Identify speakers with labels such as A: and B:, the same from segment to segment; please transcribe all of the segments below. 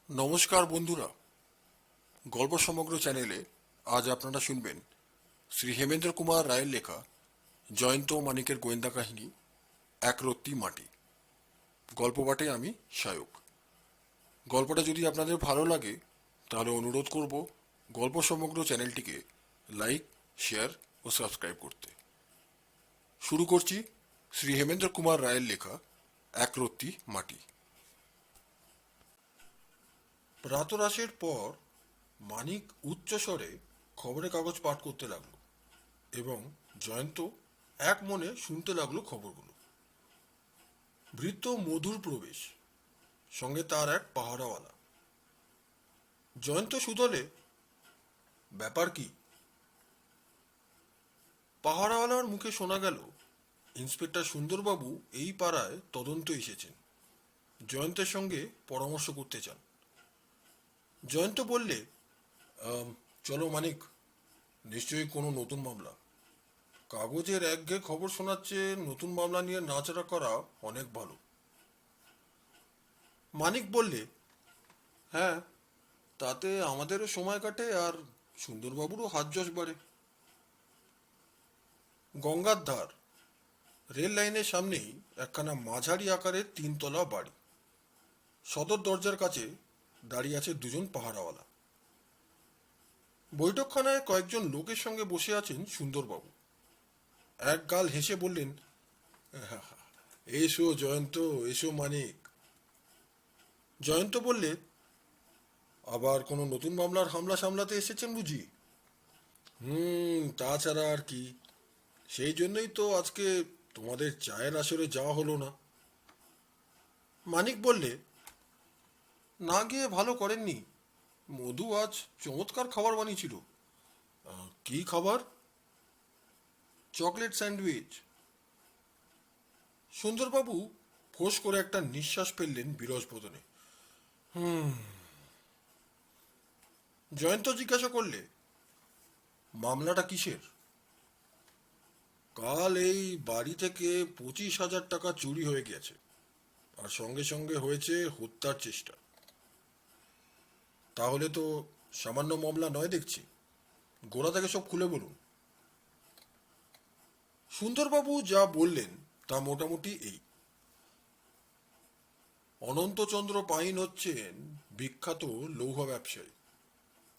A: নমস্কার বন্ধুরা, গল্প সমগ্র চ্যানেলে আজ আপনারা শুনবেন শ্রী হেমেন্দ্র কুমার রায়ের লেখা জয়ন্ত মানিকের গোয়েন্দা কাহিনী এক রত্তি মাটি। গল্প পাঠে আমি সায়ক। গল্পটা যদি আপনাদের ভালো লাগে তাহলে অনুরোধ করব গল্প সমগ্র চ্যানেলটিকে লাইক, শেয়ার ও সাবস্ক্রাইব করতে। শুরু করছি শ্রী হেমেন্দ্র কুমার রায়ের লেখা এক রত্তি মাটি। প্রাতরাশের পর মানিক উচ্চস্বরে খবরের কাগজ পাঠ করতে লাগলো এবং জয়ন্ত এক মনে শুনতে লাগলো খবরগুলো। ভৃত্য মধুর প্রবেশ, সঙ্গে তার এক পাহারাওয়ালা। জয়ন্ত সুদলে, ব্যাপার কি? পাহারাওয়ালার মুখে শোনা গেল, ইন্সপেক্টর সুন্দরবাবু এই পাড়ায় তদন্ত এসেছেন, জয়ন্তের সঙ্গে পরামর্শ করতে চান। জয়ন্ত বললে, চলো মানিক, নিশ্চয়ই কোনো নতুন মামলা। কাগজের একঘেয়ে খবর শোনাচ্ছে, নতুন মামলা নিয়ে নাচড়া করা অনেক ভালো। মানিক বললে, হ্যাঁ, তাতে আমাদেরও সময় কাটে আর সুন্দরবাবুরও হাত যশ বাড়ে। গঙ্গার ধার, রেল লাইনের সামনেই একখানা মাঝারি আকারের 3 তলা বাড়ি। সদর দরজার কাছে দাঁড়িয়ে আছে দুজন পাহারাওয়ালা। বৈঠকখানায় কয়েকজন লোকের সঙ্গে বসে আছেন সুন্দরবাবু। এক গাল হেসে বললেন, এসো জয়ন্ত, এসো মানিক। জয়ন্ত বললে, আবার কোনো নতুন মামলার হামলা সামলাতে এসেছেন বুঝি? তাছাড়া আর কি। সেই জন্যই তো আজকে তোমাদের চায়ের আসরে যাওয়া হলো না। মানিক বললে, না গিয়ে ভালো করেননি। মধু আজ চমৎকার খাবার বানিয়েছিল। কি খাবার? Chocolate sandwich. সুন্দরবাবু ফোঁস করে একটা নিঃশ্বাস ফেললেন বিরস বদনে। জয়ন্ত জিজ্ঞাসা করলে, মামলাটা কিসের? কাল এই বাড়ি থেকে 25,000 টাকা চুরি হয়ে গেছে, আর সঙ্গে সঙ্গে হয়েছে হত্যার চেষ্টা। তাহলে তো সামান্য মামলা নয় দেখছি। গোড়া থেকে সব খুলে বলুন। সুন্দরবাবু যা বললেন তা মোটামুটি এই। অনন্তচন্দ্র পাইন হচ্ছেন বিখ্যাত লৌহ ব্যবসায়ী।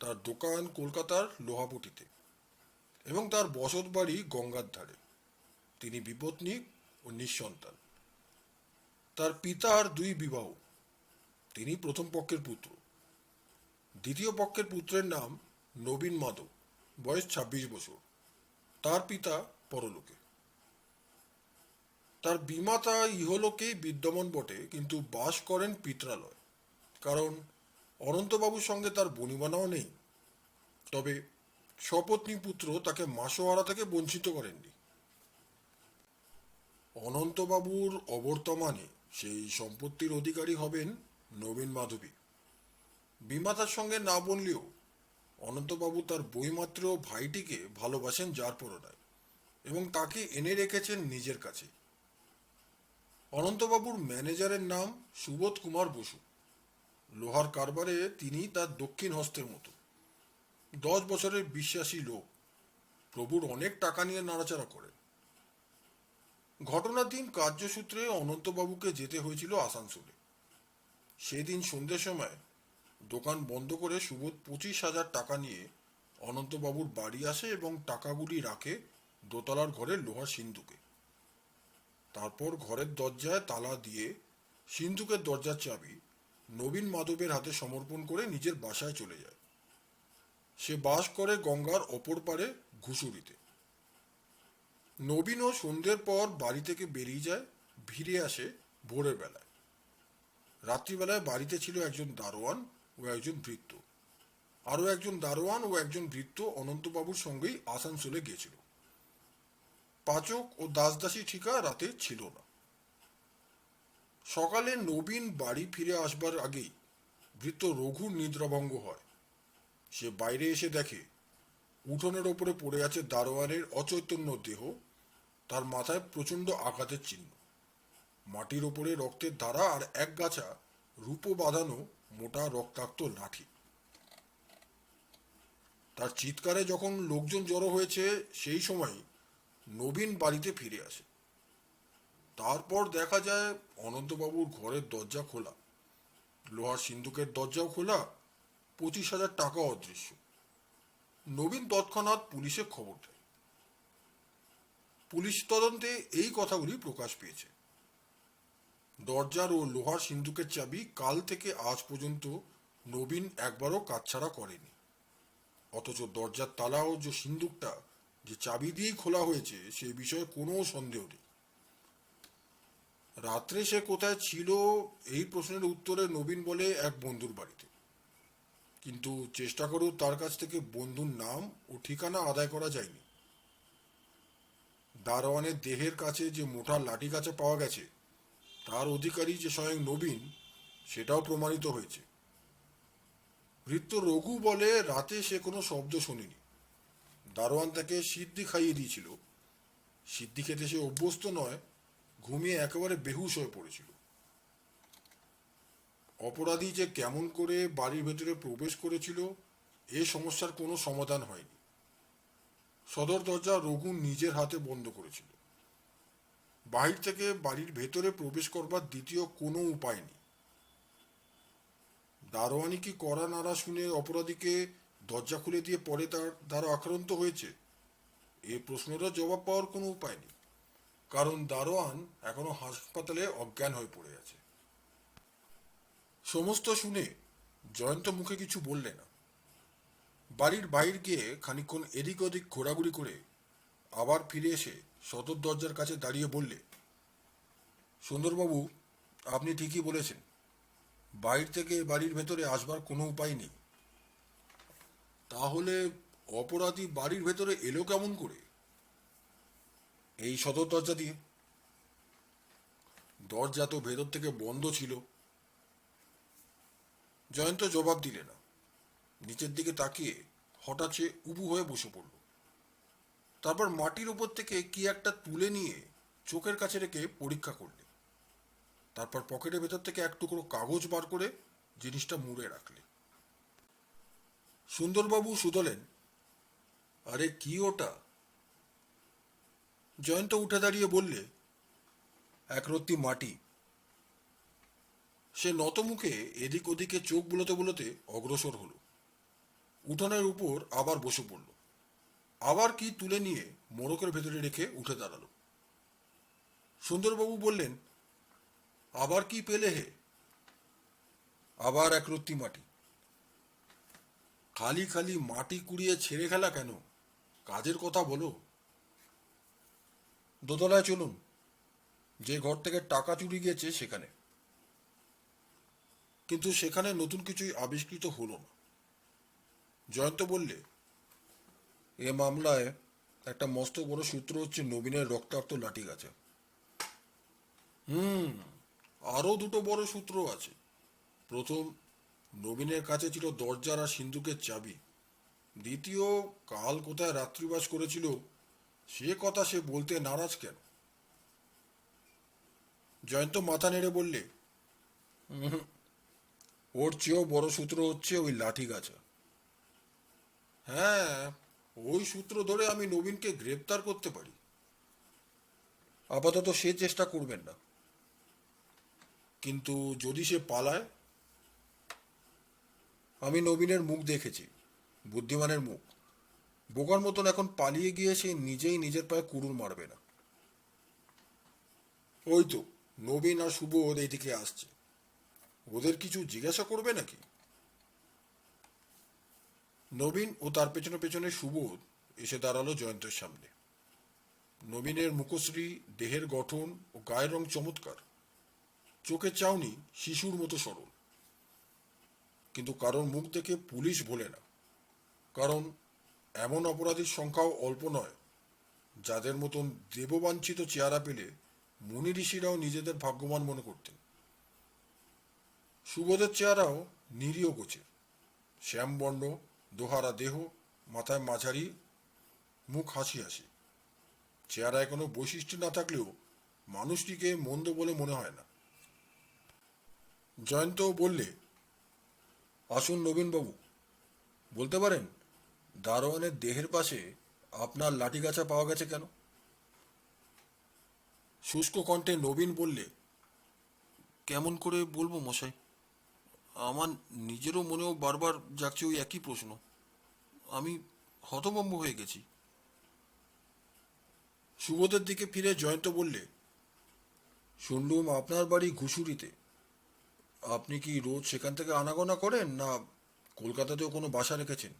A: তার দোকান কলকাতার লোহাপটিতে এবং তার বসত বাড়ি গঙ্গার ধারে। তিনি বিপত্নিক ও নিঃসন্তান। তার পিতার 2 বিবাহ। তিনি প্রথম পক্ষের পুত্র। দ্বিতীয় পক্ষের পুত্রের নাম নবীন মাধব, বয়স 26 বছর। তার পিতা পরলোকে। তার বিমাতা ইহলোকেই বিদ্যমান বটে, কিন্তু বাস করেন পিত্রালয়, কারণ অনন্তবাবুর সঙ্গে তার বনিবনাও নেই। তবে সপত্নী পুত্র তাকে মাসোহারা থেকে বঞ্চিত করেননি। অনন্তবাবুর অবর্তমানে সেই সম্পত্তির অধিকারী হবেন নবীন মাধবী। বিমাতার সঙ্গে না বললেও অনন্তবাবু তার বইমাত্র ভাইটিকে ভালোবাসেন যার পরনায়, এবং তাকে এনে রেখেছেন নিজের কাছে। অনন্তবাবুর ম্যানেজারের নাম সুবোধ কুমার বসু। লোহার কারবারে তিনি তার দক্ষিণ হস্তের মতো। 10 বছরের বিশ্বাসী লোক, প্রভুর অনেক টাকা নিয়ে নাড়াচাড়া করেন। ঘটনার দিন কার্যসূত্রে অনন্তবাবুকে যেতে হয়েছিল আসানসোলে। সেদিন সন্ধ্যের সময় দোকান বন্ধ করে সুবোধ 25,000 টাকা নিয়ে অনন্তবাবুর বাড়ি আসে এবং টাকাগুলি রাখে দোতলার ঘরের লোহার সিন্ধুকে। তারপর ঘরের দরজায় তালা দিয়ে সিন্ধুকের দরজার চাবি নবীন মাধবের হাতে সমর্পণ করে নিজের বাসায় চলে যায়। সে বাস করে গঙ্গার অপর পারে ঘুষুরিতে। নবীনও সন্ধ্যের পর বাড়ি থেকে বেরিয়ে যায়, ফিরে আসে ভোরের বেলায়। রাত্রিবেলায় বাড়িতে ছিল একজন দারোয়ান ও একজন ভৃত্য। আরও একজন দারোয়ান ও একজন ভৃত্য অনন্তবাবুর সঙ্গেই আসানসোলে গিয়েছিল। পাচক ও দাসদাসী ঠিকা রাতে ছিল না। সকালে নবীন বাড়ি ফিরে আসবার আগেই ভৃত্য রঘুর নিদ্রাভঙ্গ হয়। সে বাইরে এসে দেখে উঠোনের ওপরে পড়ে আছে দারোয়ানের অচৈতন্য দেহ, তার মাথায় প্রচণ্ড আঘাতের চিহ্ন। মাটির ওপরে রক্তের ধারা আর একগাছা রূপো বাঁধানো মোটা রক্তাক্ত লাঠি। তার চিৎকারে যখন লোকজন জড়ো হয়েছে সেই সময় নবীন বাড়িতে ফিরে আসে। তারপর দেখা যায় অনন্তবাবুর ঘরের দরজা খোলা, লোহার সিন্দুকের দরজাও খোলা, 25,000 টাকা অদৃশ্য। নবীন তৎক্ষণাৎ পুলিশে খবর দেয়। পুলিশ তদন্তে এই কথাগুলি প্রকাশ পেয়েছে। দরজার ও লোহার সিন্দুকের চাবি কাল থেকে আজ পর্যন্ত নবীন একবারও কাটছাড়া করেনি। অথচ দরজার তালা ও যে সিন্দুকটা যে চাবি দিয়েই খোলা হয়েছে সেই বিষয়ে কোনো সন্দেহ নেই। রাত্রে সে কোথায় ছিল এই প্রশ্নের উত্তরে নবীন বলে এক বন্ধুর বাড়িতে। কিন্তু চেষ্টা করেও তার কাছ থেকে বন্ধুর নাম ও ঠিকানা আদায় করা যায়নি। দারোয়ানের দেহের কাছে যে মোটা লাঠি কাছে পাওয়া গেছে তার অধিকারী যে স্বয়ং নবীন সেটাও প্রমাণিত হয়েছে। ভৃত্য রঘু বলে রাতে সে কোনো শব্দ শোনেনি। দারোয়ান তাকে সিদ্ধি খাইয়ে দিয়েছিল। সিদ্ধি খেতে সে অভ্যস্ত নয়, ঘুমিয়ে একেবারে বেহুশ হয়ে পড়েছিল। অপরাধী যে কেমন করে বাড়ির ভেতরে প্রবেশ করেছিল এ সমস্যার কোনো সমাধান হয়নি। সদর দরজা রঘু নিজের হাতে বন্ধ করেছিল। বাহির থেকে বাড়ির ভেতরে প্রবেশ করবার দ্বিতীয় কোনো উপায় নেই। দারোয়ানি কি করা নাড়া শুনে অপরাধীকে দরজা খুলে দিয়ে পরে তার দ্বারা আক্রান্ত হয়েছে এ প্রশ্নেরও জবাব পাওয়ার কোনো উপায় নেই, কারণ দারোয়ান এখনো হাসপাতালে অজ্ঞান হয়ে পড়ে আছে। সমস্ত শুনে জয়ন্ত মুখে কিছু বললে না। বাড়ির বাইর গিয়ে খানিকক্ষণ এদিক ওদিক ঘোরাঘুরি করে আবার ফিরে এসে সদর দরজার কাছে দাঁড়িয়ে বললে, সুন্দরবাবু, আপনি ঠিকই বলেছেন, বাইর থেকে বাড়ির ভেতরে আসবার কোনো উপায় নেই। তাহলে অপরাধী বাড়ির ভেতরে এলো কেমন করে? এই সদর দরজা দিয়ে। দরজা তো ভেতর থেকে বন্ধ ছিল। জয়ন্ত জবাব দিলে না। নিচের দিকে তাকিয়ে হঠাৎ সে উবু হয়ে বসে পড়ল। তারপর মাটির উপর থেকে কি একটা তুলে নিয়ে চোখের কাছে রেখে পরীক্ষা করলে। তারপর পকেটের ভেতর থেকে এক টুকরো কাগজ বার করে জিনিসটা মুড়ে রাখলে। সুন্দরবাবু শুধলেন, আরে কি ওটা? জয়ন্ত উঠে দাঁড়িয়ে বললে, এক রত্তি মাটি। সে নতমুখে এদিক ওদিকে চোখ বুলোতে বুলোতে অগ্রসর হলো। উঠোনের উপর আবার বসে পড়ল। আবার কি তুলে নিয়ে মোড়কের ভেতরে রেখে উঠে দাঁড়ালো। সুন্দরবাবু বললেন, আবার কি পেলে হে? আবার এক রত্তি মাটি। খালি খালি মাটি কুড়িয়ে ছেড়ে খেলা কেন? কাজের কথা বলো। দোতলায় চলুন, যে ঘর থেকে টাকা চুরি গিয়েছে সেখানে। কিন্তু সেখানে নতুন কিছুই আবিষ্কৃত হলো না। জয়ন্ত বললে, এ মামলায় একটা মস্ত বড় সূত্র হচ্ছে নবীনের রক্তাক্ত লাঠি গাছে। আরো দুটো বড় সূত্র আছে। প্রথম, নবীনের কাছে ছিল দরজার আর সিন্দুকের চাবি। দ্বিতীয়, কাল কোথায় রাত্রিবাস করেছিল সে কথা সে বলতে নারাজ কেন? জয়ন্ত মাথা নেড়ে বললে, ওর চেয়েও বড় সূত্র হচ্ছে ওই লাঠি গাছা। হ্যাঁ, ওই সূত্র ধরে আমি নবীনকে গ্রেপ্তার করতে পারি। আপাতত সে চেষ্টা করবেন না। কিন্তু যদি সে পালায়? আমি নবীনের মুখ দেখেছি, বুদ্ধিমানের মুখ। বোকার মতন এখন পালিয়ে গিয়ে সে নিজেই নিজের পায়ে কুড়ুল মারবে না। ওই তো নবীন আর সুবোধ এইদিকে আসছে, ওদের কিছু জিজ্ঞাসা করবে নাকি? নবীন ও তার পেছনে পেছনে সুবোধ এসে দাঁড়ালো জয়ন্তের সামনে। নবীনের মুখশ্রী, দেহের গঠন ও গায়ের রং চমৎকার। চোখের চাউনি শিশুর মতো সরল। কিন্তু কারোর মুখ দেখে পুলিশ ভোলে না, কারণ এমন অপরাধীর সংখ্যাও অল্প নয় যাদের মতন দেববাঞ্ছিত চেহারা পেলে মুনি ঋষিরাও নিজেদের ভাগ্যবান মনে করতেন। সুবোধের চেহারাও নিরীহ গোছের। শ্যামবর্ণ, দোহারা দেহ, মাথায় মাঝারি, মুখ হাসি হাসি। চেহারায় কোনো বৈশিষ্ট্য না থাকলেও মানুষটিকে মন্দ বলে মনে হয় না। জয়ন্ত বললে, আসুন নবীনবাবু, বলতে পারেন দারোয়ানের দেহের পাশে আপনার লাঠিগাছা পাওয়া গেছে কেন? শুষ্ক কণ্ঠে নবীন বললে, কেমন করে বলবো মশাই, আমার নিজেরও মনেও বারবার জাগছে ওই একই প্রশ্ন। আমি হতভম্ব হয়ে গেছি। সুবোধের দিকে ফিরে জয়ন্ত বললে, শুনলুম আপনার বাড়ি ঘুষুরিতে। আপনি কি রোজ সেখান থেকে আনাগোনা করেন, না কলকাতাতেও কোনো বাসা রেখেছেন?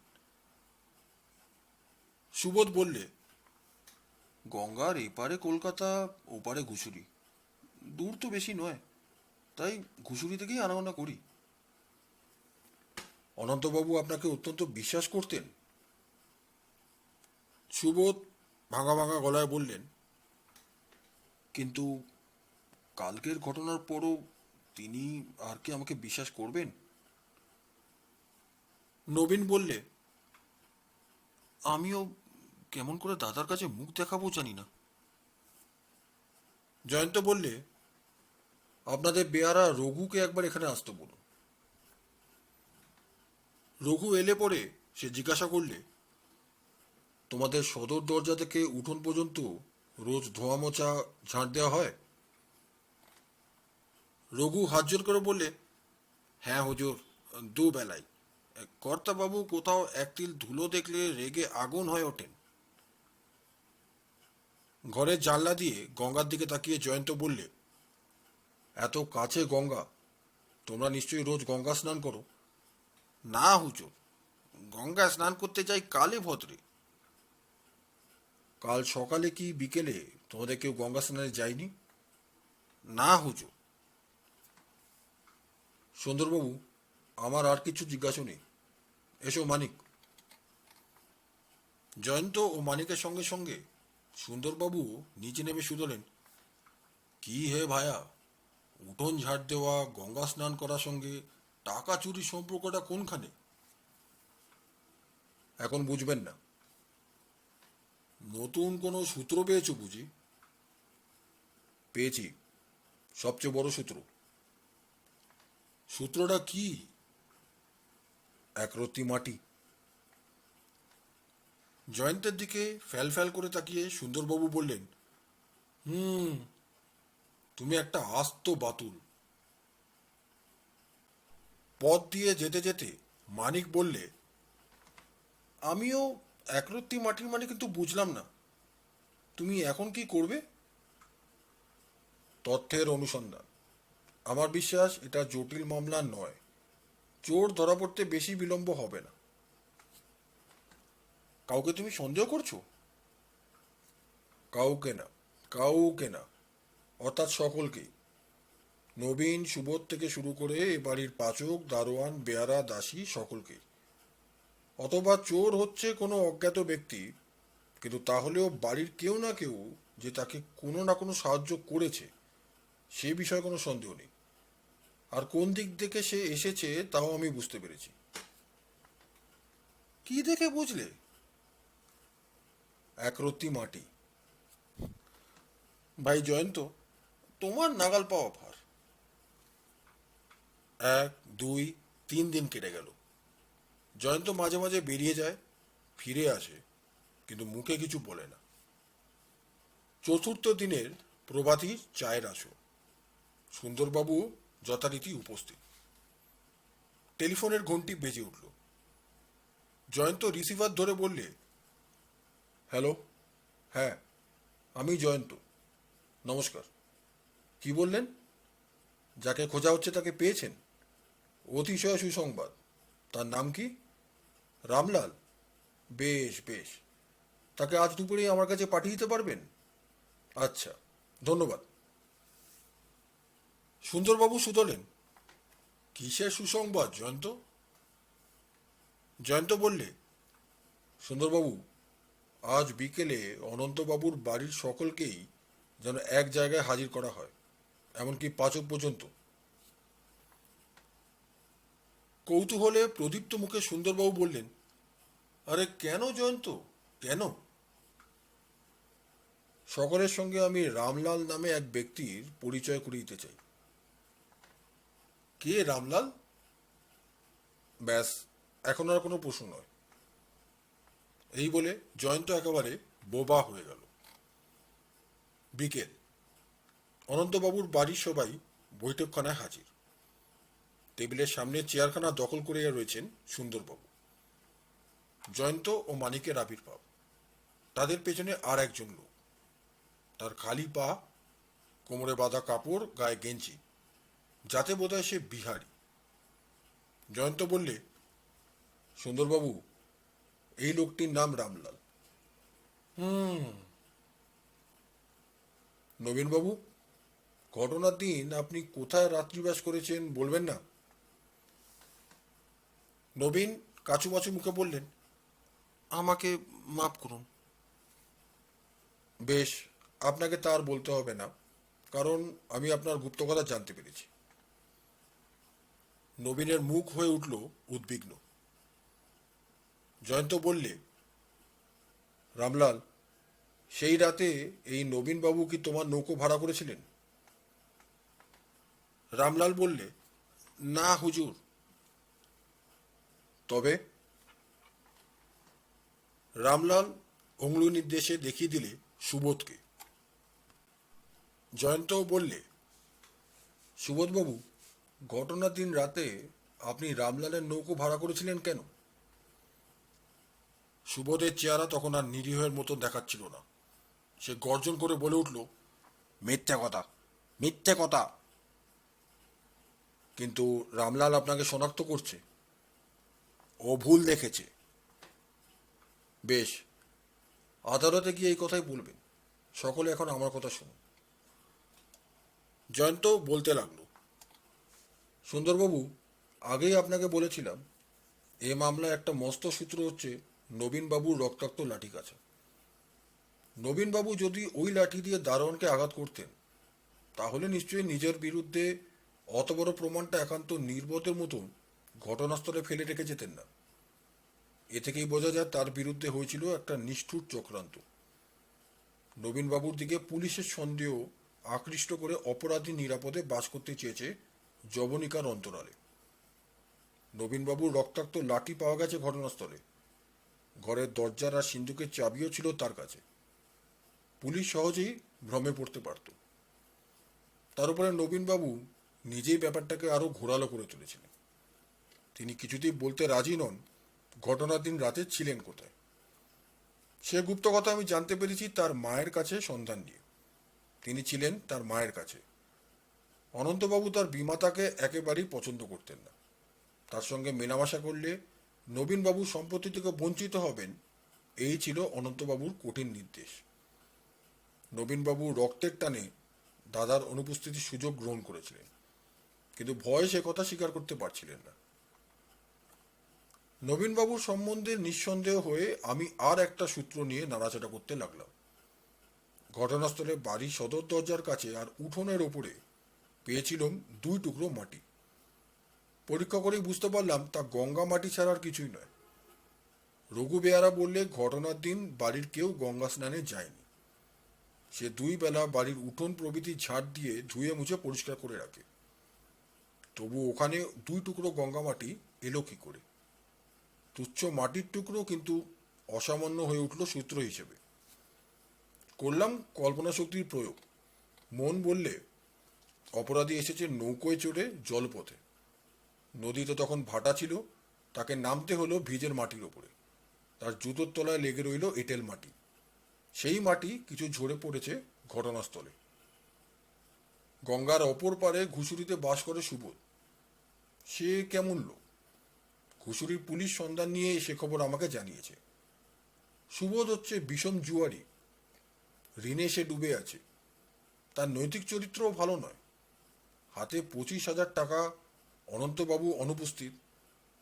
A: সুবোধ বললে, গঙ্গার এপারে কলকাতা, ওপারে ঘুষুরি, দূর তো বেশি নয়, তাই ঘুষুরি থেকেই আনাগোনা করি। অনন্তবাবু আপনাকে অত্যন্ত বিশ্বাস করতেন? সুবোধ ভাঙা ভাঙা গলায় বললেন, কিন্তু কালকের ঘটনার পরও তিনি আর কি আমাকে বিশ্বাস করবেন? নবীন বললে, আমিও কেমন করে দাদার কাছে মুখ দেখাবো জানি না। জয়ন্ত বললে, আপনাদের বেয়ারা রঘুকে একবার এখানে আসতে বলুন। রঘু এলে পরে সে জিজ্ঞাসা করলে, তোমাদের সদর দরজা থেকে উঠোন পর্যন্ত রোজ ধোয়া মোছা ঝাঁট দেওয়া হয়? রঘু হাত জোর করে বললে, হ্যাঁ হুজুর, দুবেলাই। কর্তাবাবু কোথাও এক তিল ধুলো দেখলে রেগে আগুন হয়ে ওঠেন। ঘরের জানলা দিয়ে গঙ্গার দিকে তাকিয়ে জয়ন্ত বললে, এত কাছে গঙ্গা, তোমরা নিশ্চয়ই রোজ গঙ্গা স্নান করো? না হুজুর, গঙ্গা স্নান করতে যাই কালে ভদ্রে। কাল সকালে কি বিকেলে তোমাদের কেউ গঙ্গা স্নানে যায়নি? না হুজুর। সুন্দরবাবু, আমার আর কিছু জিজ্ঞাসা নেই। এসো মানিক। জয়ন্ত ও মানিকের সঙ্গে সঙ্গে সুন্দরবাবু নিচে নেমে শুধলেন, কি হে ভায়া, উঠোন ঝাড় দেওয়া, গঙ্গা স্নান করার সঙ্গে টাকা চুরির সম্পর্কটা কোনখানে? এখন বুঝবেন না? নতুন কোনো সূত্র পেয়েছো বুঝি? পেয়েছি, সবচেয়ে বড় সূত্র। সূত্রটা কি? একরত্তি মাটি। জয়ন্তের দিকে ফ্যাল ফ্যাল করে তাকিয়ে সুন্দরবাবু বললেন, হুম, তুমি একটা আস্ত বাতুল। পথ দিয়ে যেতে যেতে মানিক বললে, আমিও একরত্তি মাটির মানে কিন্তু বুঝলাম না, তুমি এখন কি করবে? তথ্যের অনুসন্ধান। আমার বিশ্বাস এটা জটিল মামলা নয়। চোর ধরা পড়তে বেশি বিলম্ব হবে না। কাউকে তুমি সন্দেহ করছো? কাউকে না, কাউকে না, অর্থাৎ সকলকেই। নবীন, সুবোধ থেকে শুরু করে এ বাড়ির পাচক, দারোয়ান, বেয়ারা, দাসী, সকলকেই। অথবা চোর হচ্ছে কোনো অজ্ঞাত ব্যক্তি, কিন্তু তাহলেও বাড়ির কেউ না কেউ যে তাকে কোনো না কোনো সাহায্য করেছে, সে বিষয়ে কোনো সন্দেহ নেই। আর কোন দিক থেকে সে এসেছে তাও আমি বুঝতে পেরেছি। কি দেখে বুঝলে? একরত্তি মাটি। ভাই জয়ন্ত, তোমার নাগাল পাওয়া ভার। এক, দুই, 3 দিন কেটে গেল। জয়ন্ত মাঝে মাঝে বেরিয়ে যায়, ফিরে আসে, কিন্তু মুখে কিছু বলে না। চতুর্থ দিনের প্রভাতী চায়ের আসো। সুন্দরবাবু যথারীতি উপস্থিত। টেলিফোনের ঘন্টি বেজে উঠল। জয়ন্ত রিসিভার ধরে বললে, হ্যালো, হ্যাঁ, আমি জয়ন্ত, নমস্কার। কি বললেন? যাকে খোঁজা হচ্ছে তাকে পেয়েছেন? অতিশয় সুসংবাদ। তার নাম কি? রামলাল? বেশ বেশ, তাকে আজ দুপুরেই আমার কাছে পাঠিয়ে দিতে পারবেন? আচ্ছা, ধন্যবাদ। সুন্দরবাবু শুধলেন, কিসের সুসংবাদ জয়ন্ত? জয়ন্ত বললে, সুন্দরবাবু, আজ বিকেলে অনন্তবাবুর বাড়ির সকলকেই যেন এক জায়গায় হাজির করা হয়, এমনকি পাচক পর্যন্ত। কৌতূহলে প্রদীপ্ত মুখে সুন্দরবাবু বললেন, আরে কেন জয়ন্ত, কেন? সকলের সঙ্গে আমি রামলাল নামে এক ব্যক্তির পরিচয় করিয়ে দিতে চাই। কে রামলাল? ব্যাস, এখন আর কোনো প্রশ্ন নয়। এই বলে জয়ন্ত একেবারে বোবা হয়ে গেল। বিকেল। অনন্তবাবুর বাড়ির সবাই বৈঠকখানায় হাজির। টেবিলের সামনে চেয়ারখানা দখল করে রয়েছেন সুন্দরবাবু। জয়ন্ত ও মানিকের আবির্ভাব। তাদের পেছনে আর একজন লোক। তার খালি পা, কোমরে বাঁধা কাপড়, গায়ে গেঞ্জি, যাতে বোধহয় সে বিহারি। জয়ন্ত বললে, সুন্দরবাবু, এই লোকটির নাম রামলাল। হুম। নবীনবাবু, ঘটনার দিন আপনি কোথায় রাত্রিবাস করেছেন বলবেন না? নবীন কাচুমাচু মুখে বললেন, আমাকে মাফ করুন। বেশ, আপনাকে তার বলতে হবে না, কারণ আমি আপনার গুপ্ত কথা জানতে পেরেছি। নবীনের মুখ হয়ে উঠল উদ্বিগ্ন। জয়ন্ত বললে, রামলাল, সেই রাতে এই নবীনবাবু কি তোমার নৌকো ভাড়া করেছিলেন? রামলাল বললে, না হুজুর। তবে? রামলাল অঙ্গুলি নির্দেশে দেখিয়ে দিলে সুবোধকে। জয়ন্তও বললে, সুবোধবাবু, ঘটনার দিন রাতে আপনি রামলালের নৌকো ভাড়া করেছিলেন কেন? সুবোধের চেহারা তখন আর নিরীহের মতো দেখাচ্ছিল না। সে গর্জন করে বলে উঠল, মিথ্যে কথা, মিথ্যে কথা। কিন্তু রামলাল আপনাকে শনাক্ত করছে। ও ভুল দেখেছে। বেশ, আদালতে গিয়ে এই কথাই বলবেন। সকলে এখন আমার কথা শুনুন। জয়ন্ত বলতে লাগলো, সুন্দরবাবু, আগেই আপনাকে বলেছিলাম এ মামলায় একটা মস্ত সূত্র হচ্ছে নবীনবাবুর রক্তাক্ত লাঠি কাছা। নবীনবাবু যদি ওই লাঠি দিয়ে দারোয়ানকে আঘাত করতেন, তাহলে নিশ্চয়ই নিজের বিরুদ্ধে অত বড় প্রমাণটা একান্ত নির্বোধের মতন ঘটনাস্থলে ফেলে রেখে যেতেন না। এ থেকেই বোঝা যায় তার বিরুদ্ধে হয়েছিল একটা নিষ্ঠুর চক্রান্ত। নবীনবাবুর দিকে পুলিশের সন্দেহ আকৃষ্ট করে অপরাধী নিরাপদে বাস করতে চেয়েছে যবনিকার অন্তরালে। নবীনবাবুর রক্তাক্ত লাঠি পাওয়া গেছে ঘটনাস্থলে। ঘরের দরজার আর সিন্ধুকের চাবিও ছিল তার কাছে। পুলিশ সহজেই ভ্রমে পড়তে পারত। তার উপরে নবীনবাবু নিজেই ব্যাপারটাকে আরো ঘোরালো করে তুলেছিলেন। তিনি কিছুতেই বলতে রাজি নন ঘটনার দিন রাতে ছিলেন কোথায়। সে গুপ্ত কথা আমি জানতে পেরেছি তার মায়ের কাছে সন্ধান নিয়ে। তিনি ছিলেন তার মায়ের কাছে। অনন্তবাবু তার বিমাতাকে একেবারেই পছন্দ করতেন না। তার সঙ্গে মেলামেশা করলে নবীনবাবু সম্পত্তি থেকে বঞ্চিত হবেন, এই ছিল অনন্তবাবুর কঠিন নির্দেশ। নবীনবাবু রক্তের টানে দাদার অনুপস্থিতির সুযোগ গ্রহণ করেছিলেন, কিন্তু ভয়ে সে কথা স্বীকার করতে পারছিলেন না। নবীনবাবুর সম্বন্ধে নিঃসন্দেহ হয়ে আমি আর একটা সূত্র নিয়ে নাড়াচাড়া করতে লাগলাম। ঘটনাস্থলে বাড়ির সদর দরজার কাছে আর উঠোনের ওপরে পেয়েছিলাম 2 টুকরো মাটি। পরীক্ষা করেই বুঝতে পারলাম তা গঙ্গা মাটি ছাড়া আর কিছুই নয়। রঘু বেয়ারা বললে ঘটনার দিন বাড়ির কেউ গঙ্গা স্নানে যায়নি। সে 2 বেলা বাড়ির উঠোন প্রভৃতি ঝাড় দিয়ে ধুয়ে মুছে পরিষ্কার করে রাখে। তবু ওখানে 2 টুকরো গঙ্গা মাটি এলো কি করে? তুচ্ছ মাটির টুকরো, কিন্তু অসামান্য হয়ে উঠল সূত্র হিসেবে। করলাম কল্পনা শক্তির প্রয়োগ। মন বললে, অপরাধী এসেছে নৌকোয় চড়ে জলপথে। নদীতে তখন ভাটা ছিল, তাকে নামতে হলো ভিজের মাটির ওপরে। তার জুতোর তলায় লেগে রইল এঁটেল মাটি। সেই মাটি কিছু ঝরে পড়েছে ঘটনাস্থলে। গঙ্গার অপর পারে ঘুষুরিতে বাস করে সুবোধ। সে কেমন লোক? ঘুষুরির পুলিশ সন্ধান নিয়ে সে খবর আমাকে জানিয়েছে। সুবোধ হচ্ছে বিষম জুয়ারি। ঋণে সে ডুবে আছে। তার নৈতিক চরিত্রও ভালো নয়। হাতে 25,000 টাকা, অনন্তবাবু অনুপস্থিত,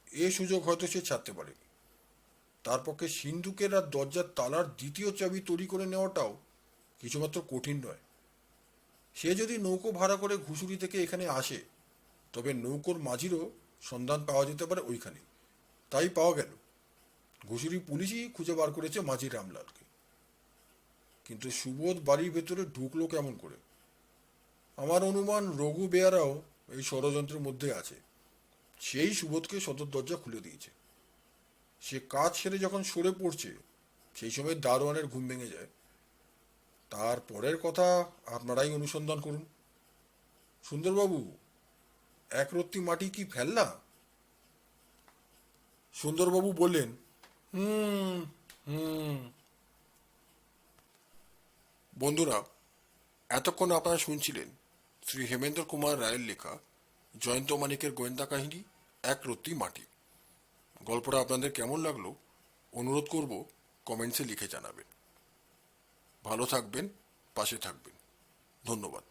A: এ সুযোগ হয়তো সে ছাড়তে পারেনি। তার পক্ষে সিন্ধুকের আর দরজার তালার দ্বিতীয় চাবি তৈরি করে নেওয়াটাও কিছুমাত্র কঠিন নয়। সে যদি নৌকো ভাড়া করে ঘুষুরি থেকে এখানে আসে, তবে নৌকোর মাঝিরও সন্ধান পাওয়া যেতে পারে ওইখানে। তাই পাওয়া গেল ঘুষুরি পুলিশই খুঁজে বার করেছে মাঝি রামলালকে। কিন্তু সুবোধ বাড়ির ভেতরে ঢুকলো কেমন করে? আমার অনুমান রঘু বেয়ারাও এই ষড়যন্ত্রের মধ্যে আছে। সেই সুবোধকে সদর দরজা খুলে দিয়েছে। সে কাজ সেরে যখন সরে পড়ছে, সেই সময় দারোয়ানের ঘুম ভেঙে যায়। তার পরের কথা আপনারাই অনুসন্ধান করুন। সুন্দরবাবু, এক রত্তি মাটি কি ফেলনা? সুন্দরবাবু বললেন, হুম হুম। বন্ধুরা, এতক্ষণ আপনারা শুনছিলেন শ্রী হেমেন্দ্র কুমার রায়ের লেখা জয়ন্ত মানিকের গোয়েন্দা কাহিনী এক রত্তি মাটি। গল্পটা আপনাদের কেমন লাগলো অনুরোধ করব কমেন্টসে লিখে জানাবেন। ভালো থাকবেন, পাশে থাকবেন। ধন্যবাদ।